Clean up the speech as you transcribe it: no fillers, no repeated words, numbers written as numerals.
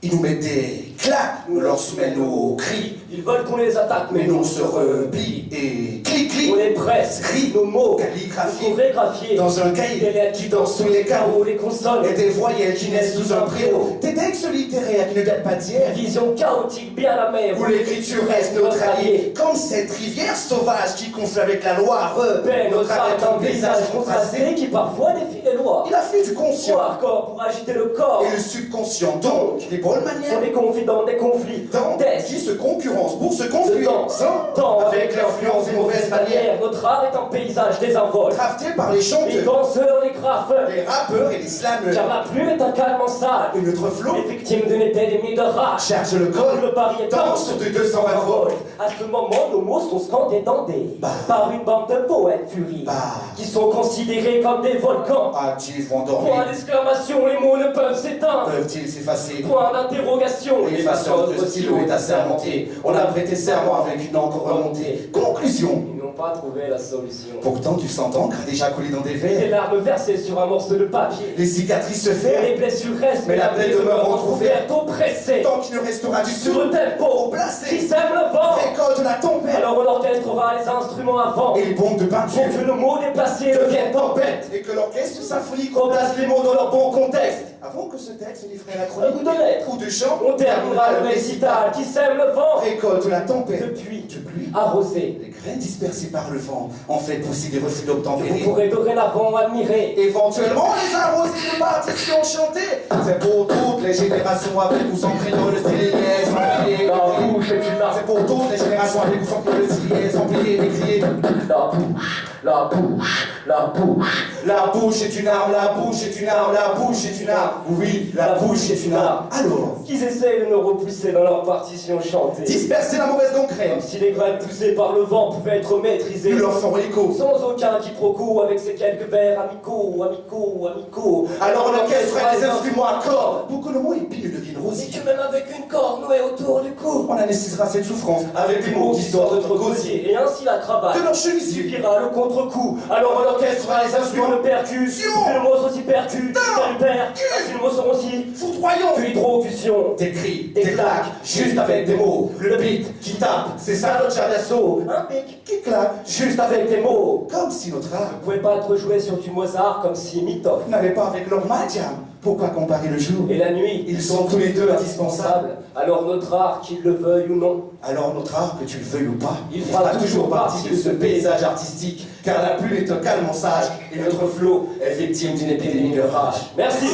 Ils nous mettent des claques, nous leur soumettent nos cris. Ils veulent qu'on les attaque, Mais nous on se replie et clic, on les presse, crie, nos mots, calligraphie, chorégraphiés, dans un cahier, des lettres qui dansent sous les carreaux, les consonnes, et des voyelles qui naissent sous un préau. Des textes littéraires qui ne datent pas d'hier, une vision chaotique bien la mer, où l'écriture reste notre allié. Comme cette rivière sauvage qui confle avec la Loire. Notre art est un paysage contrasté qui parfois défie les lois. Il a fait du conscient Hardcore pour agiter le corps. et le subconscient, donc les bonnes Sont manières des confidents, des conflits, qui se concurrencent pour se confluer temps avec l'influence des mauvaises manières, Notre art est un paysage désinvolte. drafté par les Les chanteurs, danseurs, les graffeurs, les rappeurs et les slameurs. car la plume est un calme en salle. Et notre flot Les victimes d'une épidémie de rage. charge le col, Le pari est danse sur de 220 volts. À ce moment, nos mots sont scandés dans des par une bande de poètes furies qui sont considérés comme des volcans. A-t-il endormi? Point d'exclamation, les mots ne peuvent s'éteindre. Peuvent-ils s'effacer? Point d'interrogation, L'effaceur de stylo est assermenté. On a prêté serment avec une encre remontée. Conclusion. Ils n'ont pas trouvé la solution. Pourtant, du sang d'encre a déjà coulé dans des Des verres. larmes versées sur un morceau de papier. Les cicatrices se Et ferment. les blessures restent, Mais la plaie demeure entrouverte. oppressée. Tant qu'il ne restera du Sur sous le tempo, au placé, qui sème le vent. récolte la tempête. Alors l'orchestrera les instruments avant. Et les bombes de peinture Pour que nos mots déplacés deviennent tempête. et que l'orchestre symphonique replace les mots dans leur bon contexte. Avant que ce texte livre la Un chronique bout de lettre. ou de chant, On terminera le récital qui sème le vent. récolte la tempête Depuis, de pluie. arrosé. Les graines dispersées par le vent en fait pousser des reflux Vous d'obtempérer. pourrez dorénavant admirer. Éventuellement les arroser de partitions chantées. C'est pour toutes les générations avec ou sans créneau le style sans plier. La bouche est une larme. C'est pour toutes les générations avec ou sans créneau le style sans plier et crier. La bouche, la bouche, la bouche. La bouche est une arme, la bouche est une arme, la bouche est une arme. Oui, la bouche est une arme. Alors, Qu'ils essayent de nous repousser dans leur partition chantée. disperser la mauvaise concrète. Comme si les graines poussées par le vent pouvaient être maîtrisées. Ils leur font l'écho. Sans aucun quiproquo avec ces quelques vers amicaux. Alors l'orchestre et les instruments à cordes pour que le mot épineux devienne Et rosique. que même avec une corde nouée autour du cou, On anesthésera cette souffrance avec des mots qui sortent de notre gosier. et ainsi la cravate De leur chemisier. subira le contre-coup. Alors l'orchestre et les instruments le percute, que le mot soit aussi percute, ainsi le mot seront aussi Foudroyons. puis hydrocution. Des cris, des claques, juste avec des mots. Le beat qui tape, c'est ça notre char d'assaut. Un pic, Qui claque, juste avec des mots. comme si notre art Vous pouvez pas être joué sur du Mozart comme si Mitov. n'allait pas avec leur madiam. Pourquoi comparer le jour? Et la nuit, Ils sont tous les deux indispensables. alors notre art, qu'il le veuille ou non, Alors notre art, que tu le veuilles ou pas, il fera fera toujours partie de ce paysage artistique, car la pluie est un calme en sage, et notre flot est victime d'une épidémie de rage. Merci.